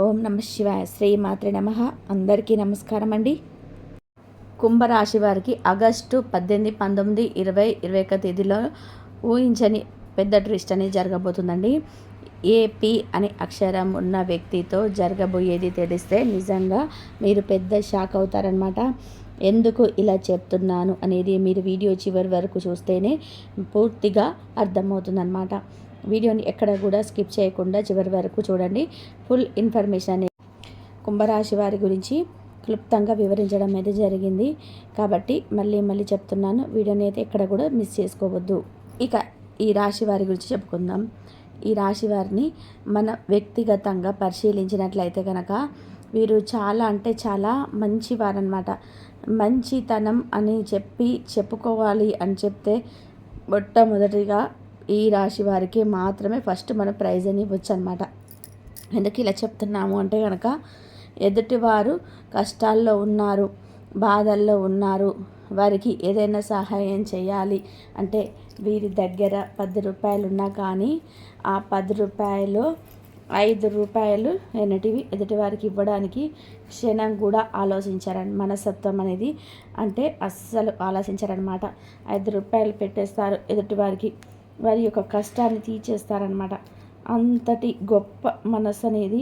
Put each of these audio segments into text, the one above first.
ఓం నమ శివాయ. శ్రీమాత్రే నమః. అందరికీ నమస్కారం అండి. కుంభరాశి వారికి ఆగస్టు 18, 19, 20, 21 తేదీలో ఊహించని పెద్ద ట్విస్ట్ అనేది జరగబోతుందండి. ఏపీ అనే అక్షరం ఉన్న వ్యక్తితో జరగబోయేది తెలిస్తే నిజంగా మీరు పెద్ద షాక్ అవుతారనమాట. ఎందుకు ఇలా చెప్తున్నాను అనేది మీరు వీడియో చివరి వరకు చూస్తేనే పూర్తిగా అర్థమవుతుందన్నమాట. వీడియోని ఎక్కడ కూడా స్కిప్ చేయకుండా చివరి వరకు చూడండి. ఫుల్ ఇన్ఫర్మేషన్ కుంభరాశి వారి గురించి క్లుప్తంగా వివరించడం అయితే జరిగింది. కాబట్టి మళ్ళీ చెప్తున్నాను, వీడియోని అయితే ఎక్కడ కూడా మిస్ చేసుకోవద్దు. ఇక ఈ రాశి వారి గురించి చెప్పుకుందాం. ఈ రాశి వారిని మన వ్యక్తిగతంగా పరిశీలించినట్లయితే కనుక వీరు చాలా అంటే చాలా మంచివారనమాట. మంచితనం అని చెప్పుకోవాలి అని చెప్తే మొట్టమొదటిగా ఈ రాశి వారికి మాత్రమే ఫస్ట్ మన ప్రైజ్ అని ఇవ్వచ్చు అనమాట. ఎందుకు ఇలా చెప్తున్నాము అంటే కనుక ఎదుటివారు కష్టాల్లో ఉన్నారు, బాధల్లో ఉన్నారు, వారికి ఏదైనా సహాయం చేయాలి అంటే వీరి దగ్గర 10 రూపాయలు ఉన్నా కానీ ఆ 10 రూపాయలు 5 రూపాయలు అనేటివి ఎదుటివారికి ఇవ్వడానికి క్షణం కూడా ఆలోచించారని మనస్తత్వం అనేది అంటే అస్సలు ఆలోచించారనమాట. 5 రూపాయలు పెట్టేస్తారు ఎదుటివారికి, వారి యొక్క కష్టాన్ని తీర్చేస్తారనమాట. అంతటి గొప్ప మనసు అనేది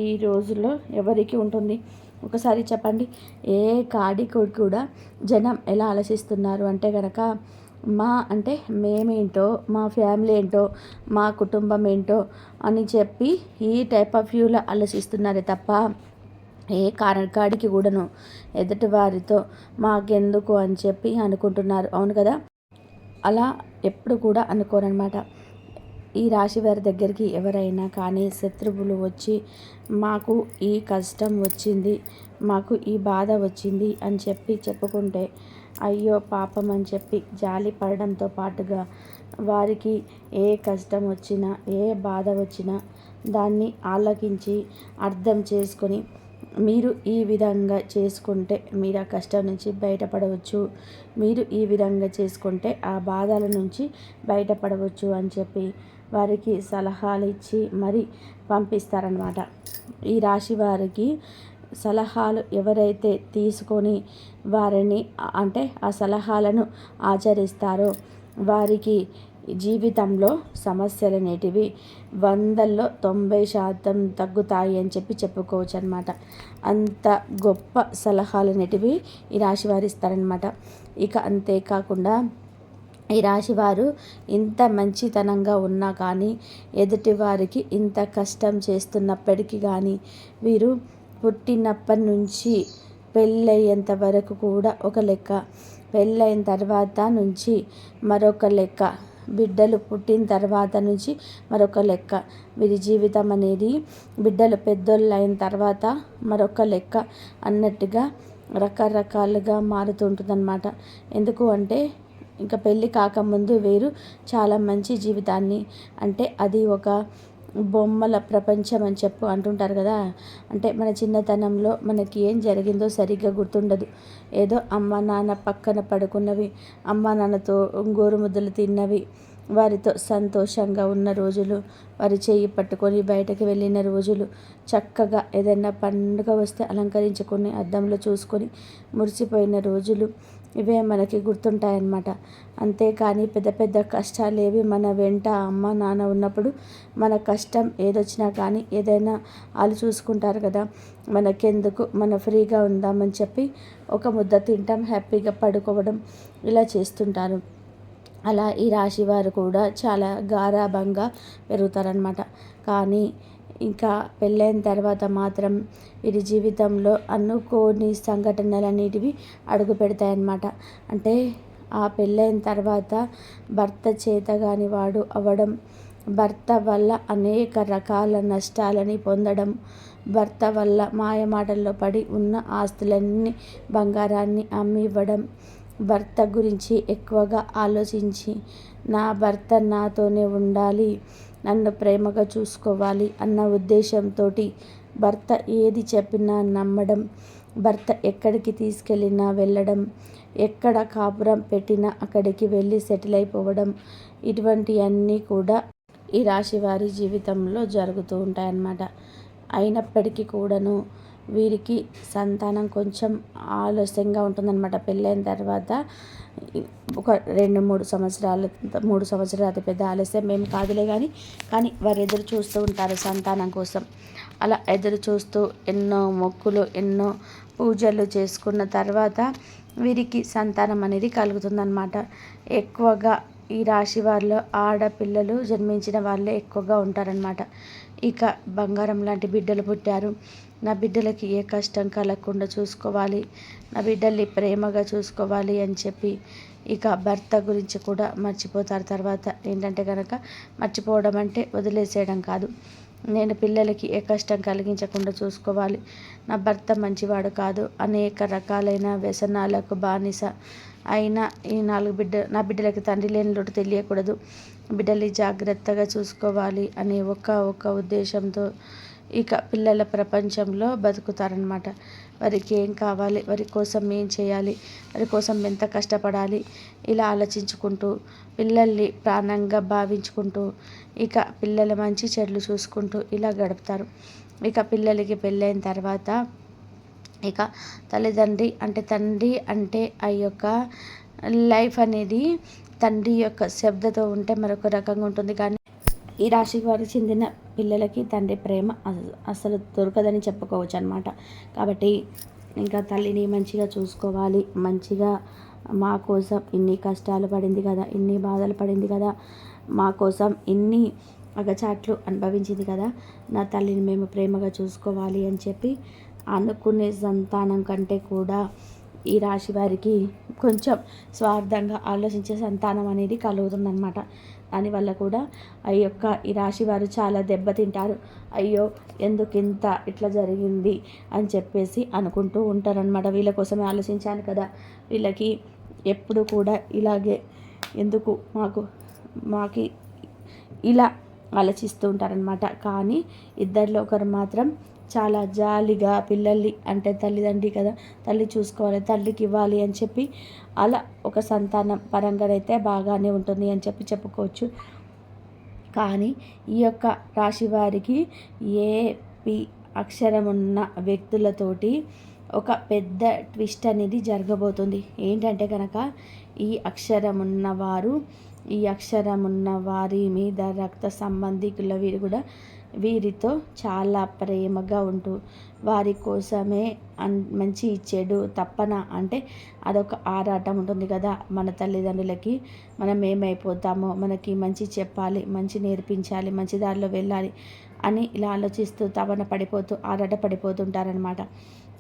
ఈ రోజుల్లో ఎవరికి ఉంటుంది? ఒకసారి చెప్పండి. ఏ కాడికి కూడా జనం ఎలా ఆలోచిస్తున్నారు అంటే కనుక అంటే మేమేంటో, మా ఫ్యామిలీ ఏంటో, మా కుటుంబం ఏంటో అని చెప్పి ఈ టైప్ ఆఫ్ వ్యూలో ఆలోచిస్తున్నారే తప్ప ఏ కాడికి కూడాను ఎదుటి వారితో మాకెందుకు అని చెప్పి అనుకుంటున్నారు. అవును కదా? అలా ఎప్పుడు కూడా అనుకోరనమాట. ఈ రాశి వారి దగ్గరికి ఎవరైనా కానీ శత్రువులు వచ్చి మాకు ఈ కష్టం వచ్చింది, మాకు ఈ బాధ వచ్చింది అని చెప్పుకుంటే అయ్యో పాపం అని చెప్పి జాలి పడడంతో పాటుగా వారికి ఏ కష్టం వచ్చినా ఏ బాధ వచ్చినా దాన్ని ఆలకించి అర్థం చేసుకొని మీరు ఈ విధంగా చేసుకుంటే మీరు ఆ కష్టం నుంచి బయటపడవచ్చు, మీరు ఈ విధంగా చేసుకుంటే ఆ బాధల నుంచి బయటపడవచ్చు అని చెప్పి వారికి సలహాలు ఇచ్చి మరి పంపిస్తారనమాట. ఈ రాశి వారికి సలహాలు ఎవరైతే తీసుకొని వారిని అంటే ఆ సలహాలను ఆచరిస్తారో వారికి జీవితంలో సమస్యలు అనేటివి 100లో 90% తగ్గుతాయి అని చెప్పుకోవచ్చు అనమాట. అంత గొప్ప సలహాలు అనేటివి ఈ రాశి వారు ఇస్తారనమాట. ఇక అంతేకాకుండా ఈ రాశివారు ఇంత మంచితనంగా ఉన్నా కానీ ఎదుటి వారికి ఇంత కష్టం చేస్తున్నప్పటికీ కానీ వీరు పుట్టినప్పటి నుంచి పెళ్ళయ్యేంత వరకు కూడా ఒక లెక్క, పెళ్ళైన తర్వాత నుంచి మరొక లెక్క, బిడ్డలు పుట్టిన తర్వాత నుంచి మరొక లెక్క, వీరి జీవితం అనేది బిడ్డలు పెద్దోళ్ళు అయిన తర్వాత మరొక లెక్క అన్నట్టుగా రకరకాలుగా మారుతుంటుందన్నమాట. ఎందుకు అంటే ఇంకా పెళ్ళి కాకముందు వేరు చాలా మంచి జీవితాన్ని అంటే అది ఒక బొమ్మల ప్రపంచం అని అంటుంటారు కదా. అంటే మన చిన్నతనంలో మనకి ఏం జరిగిందో సరిగ్గా గుర్తుండదు. ఏదో అమ్మ నాన్న పక్కన పడుకున్నవి, అమ్మ నాన్నతో గోరుముద్దలు తిన్నవి, వారితో సంతోషంగా ఉన్న రోజులు, వారి చేయి పట్టుకొని బయటకు వెళ్ళిన రోజులు, చక్కగా ఏదైనా పండుగ వస్తే అలంకరించుకొని అద్దంలో చూసుకొని మురిసిపోయిన రోజులు, ఇవే మనకి గుర్తుంటాయన్నమాట. అంతేకాని పెద్ద పెద్ద కష్టాలేవి మన వెంట అమ్మ నాన్న ఉన్నప్పుడు మన కష్టం ఏదొచ్చినా కానీ ఏదైనా వాళ్ళు చూసుకుంటారు కదా, మనకెందుకు, మన ఫ్రీగా ఉందామని చెప్పి ఒక ముద్ద తింటాం, హ్యాపీగా పడుకోవడం ఇలా చేస్తుంటారు. అలా ఈ రాశి వారు కూడా చాలా గారాబంగా పెరుగుతారనమాట. కానీ ఇంకా పెళ్ళైన తర్వాత మాత్రం వీరి జీవితంలో అనుకోని సంఘటనలు అనేటివి అడుగు పెడతాయన్నమాట. అంటే ఆ పెళ్ళైన తర్వాత భర్త చేతగాని వాడు అవ్వడం, భర్త వల్ల అనేక రకాల నష్టాలని పొందడం, భర్త వల్ల మాయమాటల్లో పడి ఉన్న ఆస్తులన్నీ బంగారాన్ని అమ్మి ఇవ్వడం, భర్త గురించి ఎక్కువగా ఆలోచించి నా భర్త నాతోనే ఉండాలి, నన్ను ప్రేమగా చూసుకోవాలి అన్న ఉద్దేశంతో భర్త ఏది చెప్పినా నమ్మడం, భర్త ఎక్కడికి తీసుకెళ్ళినా వెళ్ళడం, ఎక్కడ కాపురం పెట్టినా అక్కడికి వెళ్ళి సెటిల్ అయిపోవడం, ఇటువంటివన్నీ కూడా ఈ రాశి వారి జీవితంలో జరుగుతూ ఉంటాయన్నమాట. అయినప్పటికీ కూడాను వీరికి సంతానం కొంచెం ఆలస్యంగా ఉంటుందన్నమాట. పెళ్ళైన తర్వాత ఒక 3 సంవత్సరాలు అతి పెద్ద ఆలస్యం ఏం కాదులే కానీ వారు ఎదురు చూస్తూ ఉంటారు సంతానం కోసం. అలా ఎదురు చూస్తూ ఎన్నో మొక్కులు, ఎన్నో పూజలు చేసుకున్న తర్వాత వీరికి సంతానం అనేది కలుగుతుందన్నమాట. ఎక్కువగా ఈ రాశి వారిలో ఆడపిల్లలు జన్మించిన వాళ్ళే ఎక్కువగా ఉంటారనమాట. ఇక బంగారం లాంటి బిడ్డలు పుట్టారు, నా బిడ్డలకి ఏ కష్టం కలగకుండా చూసుకోవాలి, నా బిడ్డల్ని ప్రేమగా చూసుకోవాలి అని చెప్పి ఇక భర్త గురించి కూడా మర్చిపోతారు. తర్వాత ఏంటంటే కనుక మర్చిపోవడం అంటే వదిలేసేయడం కాదు. నేను పిల్లలకి ఏ కష్టం కలిగించకుండా చూసుకోవాలి, నా భర్త మంచివాడు కాదు, అనేక రకాలైన వ్యసనాలకు బానిస అయినా నా బిడ్డలకి తండ్రి లేని లోటు తెలియకూడదు, బిడ్డల్ని జాగ్రత్తగా చూసుకోవాలి అనే ఒక ఉద్దేశంతో ఇక పిల్లల ప్రపంచంలో బతుకుతారనమాట. వారికి ఏం కావాలి, వారి కోసం ఏం చేయాలి, వారి కోసం ఎంత కష్టపడాలి, ఇలా ఆలోచించుకుంటూ పిల్లల్ని ప్రాణంగా భావించుకుంటూ ఇక పిల్లల మంచి చెడులు చూసుకుంటూ ఇలా గడుపుతారు. ఇక పిల్లలకి పెళ్ళైన తర్వాత ఇక తండ్రి అంటే ఆ యొక్క లైఫ్ అనేది తండ్రి యొక్క శబ్దతో ఉంటే మరొక రకంగా ఉంటుంది. కానీ ఈ రాశికి వారికి చెందిన పిల్లలకి తండ్రి ప్రేమ అసలు దొరకదని చెప్పుకోవచ్చు అనమాట. కాబట్టి ఇంకా తల్లిని మంచిగా చూసుకోవాలి, మంచిగా మా కోసం ఇన్ని కష్టాలు పడింది కదా, ఇన్ని బాధలు పడింది కదా, మా కోసం ఇన్ని అగచాట్లు అనుభవించింది కదా, నా తల్లిని మేము ప్రేమగా చూసుకోవాలి అని చెప్పి అనుకునే సంతానం కంటే కూడా ఈ రాశి వారికి కొంచెం స్వార్థంగా ఆలోచించే సంతానం అనేది కలుగుతుందన్నమాట. దానివల్ల కూడా ఈ రాశి వారు చాలా దెబ్బతింటారు. అయ్యో ఎందుకింత ఇట్లా జరిగింది అని చెప్పేసి అనుకుంటూ ఉంటారనమాట. వీళ్ళ కోసమే ఆలోచించాను కదా, వీళ్ళకి ఎప్పుడు కూడా ఇలాగే ఎందుకు మాకి ఇలా ఆలోచిస్తూ ఉంటారనమాట. కానీ ఇద్దరిలో ఒకరు మాత్రం చాలా జాలిగా పిల్లల్ని అంటే తల్లిదండ్రి కదా, తల్లి చూసుకోవాలి, తల్లికి ఇవ్వాలి అని చెప్పి అలా ఒక సంతానం పరంగానైతే బాగానే ఉంటుంది అని చెప్పుకోవచ్చు. కానీ ఈ యొక్క రాశి వారికి ఏపి అక్షరం ఉన్న వ్యక్తులతోటి ఒక పెద్ద ట్విస్ట్ అనేది జరగబోతుంది. ఏంటంటే కనుక ఈ అక్షరం ఉన్న వారి మీద రక్త సంబంధికుల వీరితో చాలా ప్రేమగా ఉంటూ వారి కోసమే మంచి చెడు తప్పన అంటే అదొక ఆరాటం ఉంటుంది కదా. మన తల్లిదండ్రులకి మనం ఏమైపోతామో, మనకి మంచి చెప్పాలి, మంచి నేర్పించాలి, మంచి దారిలో వెళ్ళాలి అని ఇలా ఆలోచిస్తూ తపన పడిపోతూ ఆరాట పడిపోతుంటారనమాట.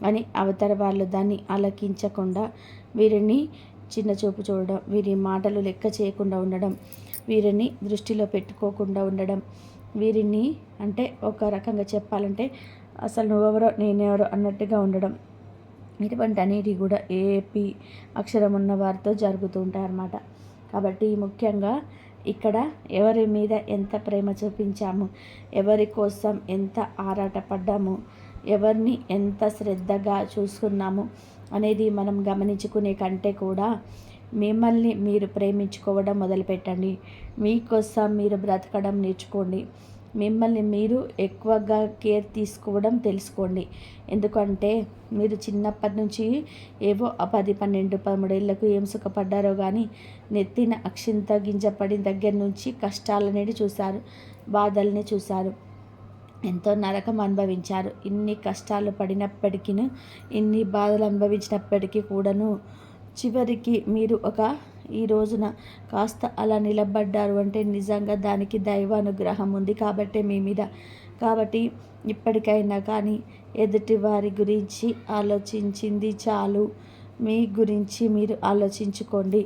అని అవతల వాళ్ళు దాన్ని ఆలకించకుండా వీరిని చిన్న చూపు చూడడం, వీరి మాటలు లెక్క చేయకుండా ఉండడం, వీరిని దృష్టిలో పెట్టుకోకుండా ఉండడం, వీరిని అంటే ఒక రకంగా చెప్పాలంటే అసలు నువ్వెవరో నేనెవరో అన్నట్టుగా ఉండడం, ఇటువంటి అనేది కూడా ఏపీ అక్షరం ఉన్న వారితో జరుగుతూ ఉంటాయన్నమాట. కాబట్టి ముఖ్యంగా ఇక్కడ ఎవరి మీద ఎంత ప్రేమ చూపించాము, ఎవరి కోసం ఎంత ఆరాటపడ్డాము, ఎవరిని ఎంత శ్రద్ధగా చూసుకున్నాము అనేది మనం గమనించుకునే కంటే కూడా మిమ్మల్ని మీరు ప్రేమించుకోవడం మొదలుపెట్టండి. మీకోసం మీరు బ్రతకడం నేర్చుకోండి. మిమ్మల్ని మీరు ఎక్కువగా కేర్ తీసుకోవడం తెలుసుకోండి. ఎందుకంటే మీరు చిన్నప్పటి నుంచి ఏవో 10, 12, 13 ఏళ్ళకు ఏం సుఖపడ్డారో కానీ నెత్తిన అక్షింత గింజ పడిన దగ్గర నుంచి కష్టాలనేది చూశారు, బాధల్ని చూశారు, ఎంతో నరకం అనుభవించారు. ఇన్ని కష్టాలు పడినప్పటికీ, ఇన్ని బాధలు అనుభవించినప్పటికీ కూడాను చివరికి మీరు ఈ రోజున కాస్త అలా నిలబడ్డారు అంటే నిజంగా దానికి దైవానుగ్రహం ఉంది కాబట్టే మీ మీద. కాబట్టి ఇప్పటికైనా కానీ ఎదుటి వారి గురించి ఆలోచించింది చాలు, మీ గురించి మీరు ఆలోచించుకోండి.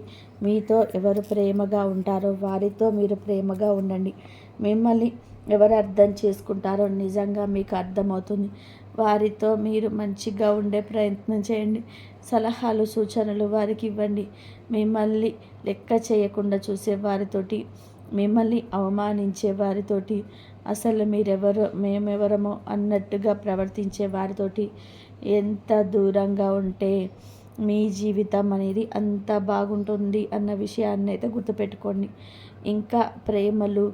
మీతో ఎవరు ప్రేమగా ఉంటారో వారితో మీరు ప్రేమగా ఉండండి. మిమ్మల్ని ఎవరు అర్థం చేసుకుంటారో నిజంగా మీకు అర్థమవుతుంది. వారితో మీరు మంచిగా ఉండే ప్రయత్నం చేయండి. సలహాలు, సూచనలు వారికి ఇవ్వండి. మిమ్మల్ని లెక్క చేయకుండా చూసే వారితోటి, మిమ్మల్ని అవమానించే వారితోటి, అసలు మీరెవరో మేమెవరమో అన్నట్టుగా ప్రవర్తించే వారితోటి ఎంత దూరంగా ఉంటే మీ జీవితం అనేది అంత బాగుంటుంది అన్న విషయాన్ని అయితే గుర్తుపెట్టుకోండి. ఇంకా ప్రేమలు,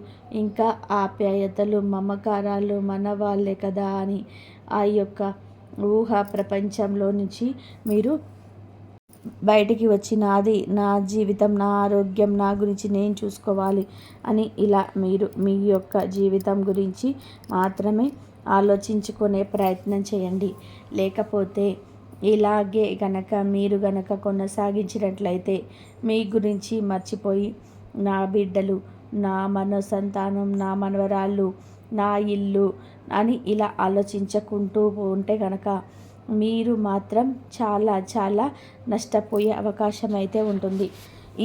ఇంకా ఆప్యాయతలు, మమకారాలు మన వాళ్ళే కదా అని ఆ యొక్క ఊహా ప్రపంచంలో నుంచి మీరు బయటికి వచ్చి నా జీవితం, నా ఆరోగ్యం, నా గురించి నేను చూసుకోవాలి అని ఇలా మీరు మీ యొక్క జీవితం గురించి మాత్రమే ఆలోచించుకునే ప్రయత్నం చేయండి. లేకపోతే ఇలాగే మీరు గనక కొనసాగించినట్లయితే మీ గురించి మర్చిపోయి నా బిడ్డలు, నా సంతానం, నా మనవరాళ్ళు, నా ఇల్లు అని ఇలా ఆలోచించుకుంటూ ఉంటే కనుక మీరు మాత్రం చాలా చాలా నష్టపోయే అవకాశం అయితే ఉంటుంది.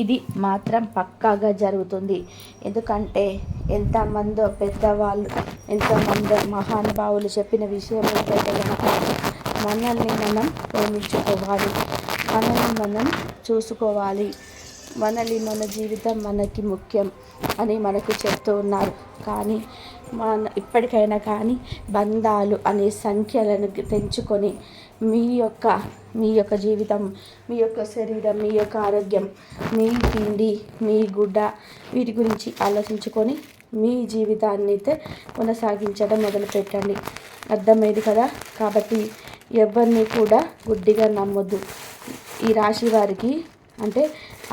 ఇది మాత్రం పక్కాగా జరుగుతుంది. ఎందుకంటే ఎంతమందో పెద్దవాళ్ళు, ఎంతమందో మహానుభావులు చెప్పిన విషయం ఏంటంటే కనుక మనల్ని మనం ప్రేమించుకోవాలి, మనల్ని మనం చూసుకోవాలి, మన జీవితం మనకి ముఖ్యం అని మనకు చెప్తూ ఉన్నారు. కానీ ఇప్పటికైనా కానీ బంధాలు అనే సంఖ్యలను తెంచుకొని మీ యొక్క జీవితం, మీ యొక్క శరీరం, మీ యొక్క ఆరోగ్యం, మీ తిండి, మీ గుడ్డ వీటి గురించి ఆలోచించుకొని మీ జీవితాన్ని అయితే కొనసాగించడం మొదలుపెట్టండి. అర్థమైంది కదా? కాబట్టి ఎవరిని కూడా గుడ్డిగా నమ్మొద్దు. ఈ రాశి వారికి అంటే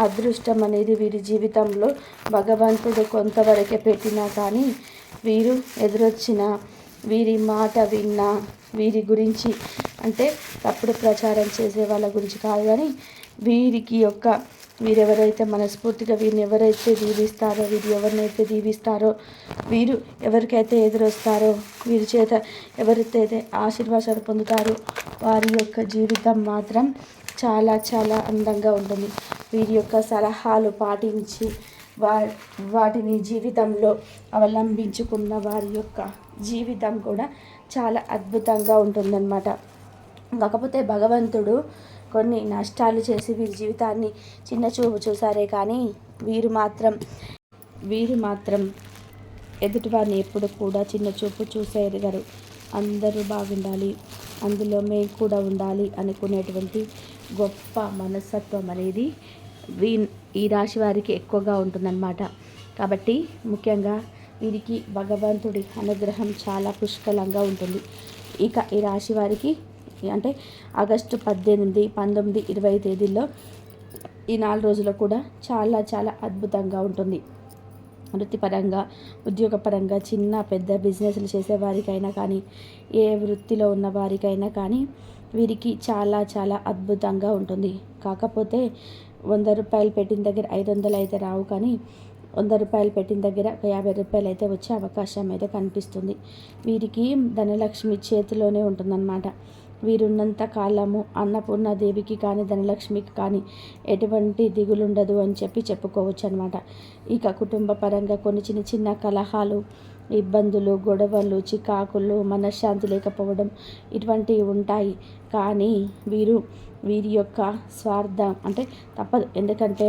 అదృష్టం అనేది వీరి జీవితంలో భగవంతుడు కొంతవరకే పెట్టినా కానీ వీరు ఎదురొచ్చిన, వీరి మాట విన్నా, వీరి గురించి అంటే తప్పుడు ప్రచారం చేసే వాళ్ళ గురించి కాదు కానీ వీరెవరైతే మనస్ఫూర్తిగా వీరిని ఎవరైతే దీవిస్తారో, వీరు ఎవరినైతే దీవిస్తారో, వీరు ఎవరికైతే ఎదురొస్తారో, వీరి చేత ఎవరైతే ఆశీర్వాదాలు పొందుతారో వారి యొక్క జీవితం మాత్రం చాలా చాలా అందంగా ఉంటుంది. వీరి యొక్క సలహాలు పాటించి వాటిని జీవితంలో అవలంబించుకున్న వారి యొక్క జీవితం కూడా చాలా అద్భుతంగా ఉంటుందన్నమాట. కాకపోతే భగవంతుడు కొన్ని నష్టాలు చేసి వీరి జీవితాన్ని చిన్న చూపు చూసారే కానీ వీరు మాత్రం ఎదుటివారిని ఎప్పుడు కూడా చిన్న చూపు చూసేయగలరు. అందరూ బాగుండాలి, అందులో మేము కూడా ఉండాలి అనుకునేటువంటి గొప్ప మనస్తత్వం అనేది ఈ రాశి వారికి ఎక్కువగా ఉంటుందన్నమాట. కాబట్టి ముఖ్యంగా వీరికి భగవంతుడి అనుగ్రహం చాలా పుష్కలంగా ఉంటుంది. ఇక ఈ రాశి వారికి అంటే ఆగస్టు 18, 19, 20 తేదీల్లో ఈ 4 రోజులు కూడా చాలా చాలా అద్భుతంగా ఉంటుంది. వృత్తిపరంగా, ఉద్యోగపరంగా, చిన్న పెద్ద బిజినెస్లు చేసేవారికైనా కానీ, ఏ వృత్తిలో ఉన్న వారికైనా కానీ వీరికి చాలా చాలా అద్భుతంగా ఉంటుంది. కాకపోతే 100 రూపాయలు పెట్టిన దగ్గర 500 అయితే రావు, కానీ 100 రూపాయలు పెట్టిన దగ్గర 50 రూపాయలు అయితే వచ్చే అవకాశం అయితే కనిపిస్తుంది. వీరికి ధనలక్ష్మి చేతిలోనే ఉంటుందన్నమాట. వీరున్నంత కాలము అన్నపూర్ణాదేవికి కానీ ధనలక్ష్మికి కానీ ఎటువంటి దిగులుండదు అని చెప్పుకోవచ్చు అనమాట. ఇక కుటుంబ పరంగా కొన్ని చిన్న చిన్న కలహాలు, ఇబ్బందులు, గొడవలు, చికాకులు, మనశ్శాంతి లేకపోవడం ఇటువంటివి ఉంటాయి. కానీ వీరి యొక్క స్వార్థం అంటే తప్పదు. ఎందుకంటే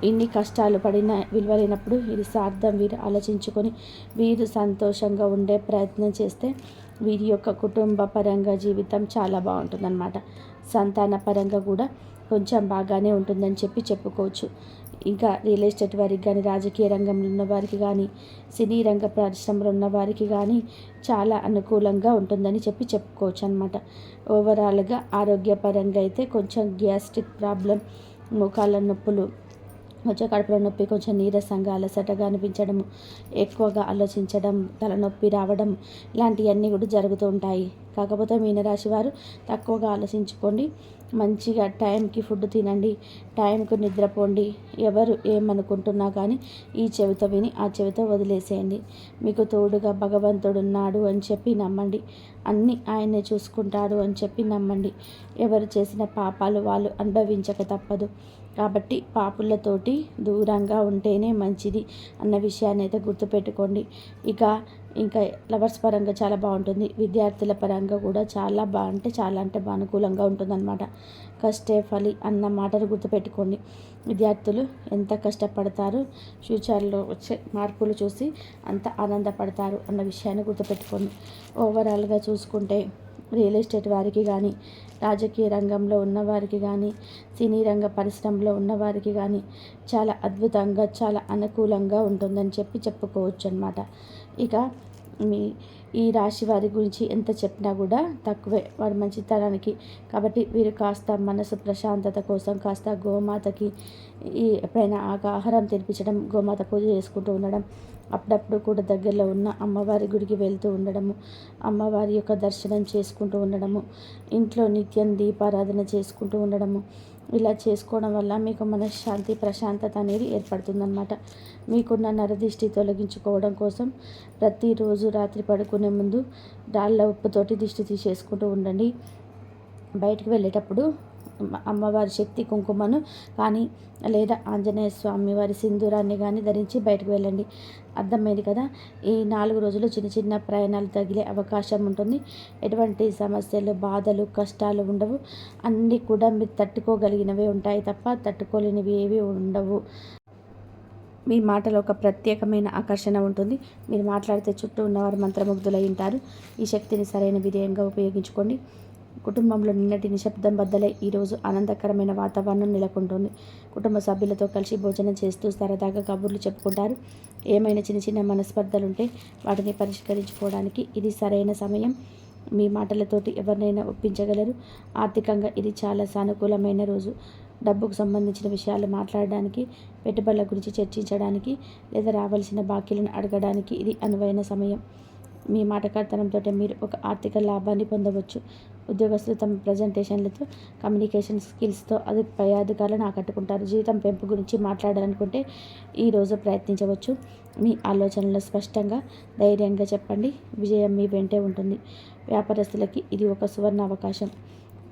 ఇన్ని కష్టాలు పడిన విలువలేనప్పుడు ఇది స్వార్థం వీరు ఆలోచించుకొని వీరు సంతోషంగా ఉండే ప్రయత్నం చేస్తే వీరి యొక్క కుటుంబ పరంగా జీవితం చాలా బాగుంటుందన్నమాట. సంతాన పరంగా కూడా కొంచెం బాగానే ఉంటుందని చెప్పుకోవచ్చు. ఇంకా రియల్ ఎస్టేట్ వారికి కానీ, రాజకీయ రంగంలో ఉన్న వారికి కానీ, సినీ రంగ పరిశ్రమలో ఉన్న వారికి కానీ చాలా అనుకూలంగా ఉంటుందని చెప్పుకోవచ్చు అనమాట. ఓవరాల్గా ఆరోగ్యపరంగా అయితే కొంచెం గ్యాస్ట్రిక్ ప్రాబ్లం, మోకాళ్ళ నొప్పులు, కొంచెం కడుపులో నొప్పి, కొంచెం నీరసంగా అలసటగా అనిపించడము, ఎక్కువగా ఆలోచించడం, తలనొప్పి రావడం ఇలాంటివన్నీ కూడా జరుగుతూ ఉంటాయి. కాకపోతే మీనరాశి వారు తక్కువగా ఆలోచించుకోండి, మంచిగా టైంకి ఫుడ్ తినండి, టైంకి నిద్రపోండి. ఎవరు ఏమనుకుంటున్నా కానీ ఈ చెవితో విని ఆ చెవితో వదిలేసేయండి. మీకు తోడుగా భగవంతుడు ఉన్నాడు అని చెప్పి నమ్మండి, అన్నీ ఆయనే చూసుకుంటాడు అని చెప్పి నమ్మండి. ఎవరు చేసిన పాపాలు వాళ్ళు అనుభవించక తప్పదు. కాబట్టి పాపులతోటి దూరంగా ఉంటేనే మంచిది అన్న విషయాన్ని అయితే గుర్తుపెట్టుకోండి. ఇంకా లవర్స్ పరంగా చాలా బాగుంటుంది. విద్యార్థుల పరంగా కూడా చాలా అంటే అనుకూలంగా ఉంటుందన్నమాట. కష్టే ఫలి అన్న మాటను గుర్తుపెట్టుకోండి. విద్యార్థులు ఎంత కష్టపడతారో ఫ్యూచర్లో వచ్చే మార్పులు చూసి అంత ఆనందపడతారు అన్న విషయాన్ని గుర్తుపెట్టుకోండి. ఓవరాల్గా చూసుకుంటే రియల్ ఎస్టేట్ వారికి కానీ, రాజకీయ రంగంలో ఉన్నవారికి కానీ, సినీ రంగ పరిశ్రమలో ఉన్నవారికి కానీ చాలా అద్భుతంగా, చాలా అనుకూలంగా ఉంటుందని చెప్పుకోవచ్చు అన్నమాట. ఇక ఈ రాశి వారి గురించి ఎంత చెప్పినా కూడా తక్కువే వారి మంచితనానికి. కాబట్టి వీరు కాస్త మనసు ప్రశాంతత కోసం కాస్త గోమాతకి ఎప్పుడైనా ఆహారం తినిపించడం, గోమాత పూజ చేసుకుంటూ ఉండడం, అప్పుడప్పుడు కూడా దగ్గరలో ఉన్న అమ్మవారి గుడికి వెళ్తూ ఉండడము, అమ్మవారి యొక్క దర్శనం చేసుకుంటూ ఉండడము, ఇంట్లో నిత్యం దీపారాధన చేసుకుంటూ ఉండడము, ఇలా చేసుకోవడం వల్ల మీకు మనశ్శాంతి, ప్రశాంతత అనేది ఏర్పడుతుందన్నమాట. మీకున్న నరదిష్టి తొలగించుకోవడం కోసం ప్రతిరోజు రాత్రి పడుకునే ముందు రాళ్ళ ఉప్పుతోటి దిష్టి తీసేసుకుంటూ ఉండండి. బయటికి వెళ్ళేటప్పుడు అమ్మవారి శక్తి కుంకుమను కానీ లేదా ఆంజనేయ స్వామి వారి సింధూరాన్ని కానీ ధరించి బయటకు వెళ్ళండి. అర్థమైంది కదా. ఈ 4 రోజులు చిన్న చిన్న ప్రయాణాలు తగిలే అవకాశం ఉంటుంది. ఎటువంటి సమస్యలు, బాధలు, కష్టాలు ఉండవు. అన్నీ కూడా మీరు తట్టుకోగలిగినవే ఉంటాయి తప్ప తట్టుకోలేనివి ఏవి ఉండవు. మీ మాటలో ఒక ప్రత్యేకమైన ఆకర్షణ ఉంటుంది. మీరు మాట్లాడితే చుట్టూ ఉన్నవారు మంత్రముగ్ధులై ఉంటారు. ఈ శక్తిని సరైన విధేయంగా ఉపయోగించుకోండి. కుటుంబంలో నిన్నటి నిశ్శబ్దం బద్దలై ఈరోజు ఆనందకరమైన వాతావరణం నెలకొంటుంది. కుటుంబ సభ్యులతో కలిసి భోజనం చేస్తూ సరదాగా కబుర్లు చెప్పుకుంటారు. ఏమైనా చిన్న చిన్న మనస్పర్ధలుంటే వాటిని పరిష్కరించుకోవడానికి ఇది సరైన సమయం. మీ మాటలతోటి ఎవరినైనా ఒప్పించగలరు. ఆర్థికంగా ఇది చాలా సానుకూలమైన రోజు. డబ్బుకు సంబంధించిన విషయాలు మాట్లాడడానికి, పెట్టుబడుల గురించి చర్చించడానికి లేదా రావాల్సిన బాకీలను అడగడానికి ఇది అనువైన సమయం. మీ మాటకారితనంతో మీరు ఒక ఆర్థిక లాభాన్ని పొందవచ్చు. ఉద్యోగస్తులు తమ ప్రజెంటేషన్లతో, కమ్యూనికేషన్ స్కిల్స్తో పై అధికారులను ఆకట్టుకుంటారు. జీవితం పెంపు గురించి మాట్లాడాలనుకుంటే ఈరోజు ప్రయత్నించవచ్చు. మీ ఆలోచనలు స్పష్టంగా, ధైర్యంగా చెప్పండి. విజయం మీ వెంటే ఉంటుంది. వ్యాపారస్తులకి ఇది ఒక సువర్ణ అవకాశం.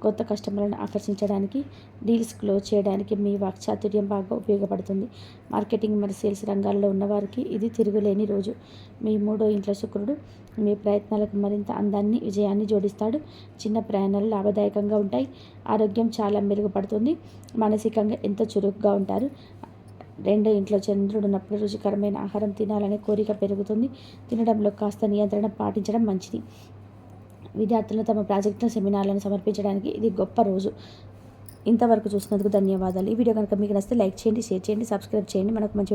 కొత్త కస్టమర్లను ఆకర్షించడానికి, డీల్స్ క్లోజ్ చేయడానికి మీ వాక్చాతుర్యం బాగా ఉపయోగపడుతుంది. మార్కెటింగ్ మరియు సేల్స్ రంగాల్లో ఉన్నవారికి ఇది తిరుగులేని రోజు. మీ 3వ ఇంట్లో శుక్రుడు మీ ప్రయత్నాలకు మరింత అందాన్ని, విజయాన్ని జోడిస్తాడు. చిన్న ప్రయాణాలు లాభదాయకంగా ఉంటాయి. ఆరోగ్యం చాలా మెరుగుపడుతుంది. మానసికంగా ఎంతో చురుకుగా ఉంటారు. 2వ ఇంట్లో చంద్రుడు ఉన్నప్పుడు రుచికరమైన ఆహారం తినాలనే కోరిక పెరుగుతుంది. తినడంలో కాస్త నియంత్రణ పాటించడం మంచిది. విద్యార్థులు తమ ప్రాజెక్టుల, సెమినార్లను సమర్పించడానికి ఇది గొప్ప రోజు. ఇంతవరకు చూసినందుకు ధన్యవాదాలు. ఈ వీడియో కనుక మీకు నచ్చితే లైక్ చేయండి, షేర్ చేయండి, సబ్స్క్రైబ్ చేయండి. మనకు మంచి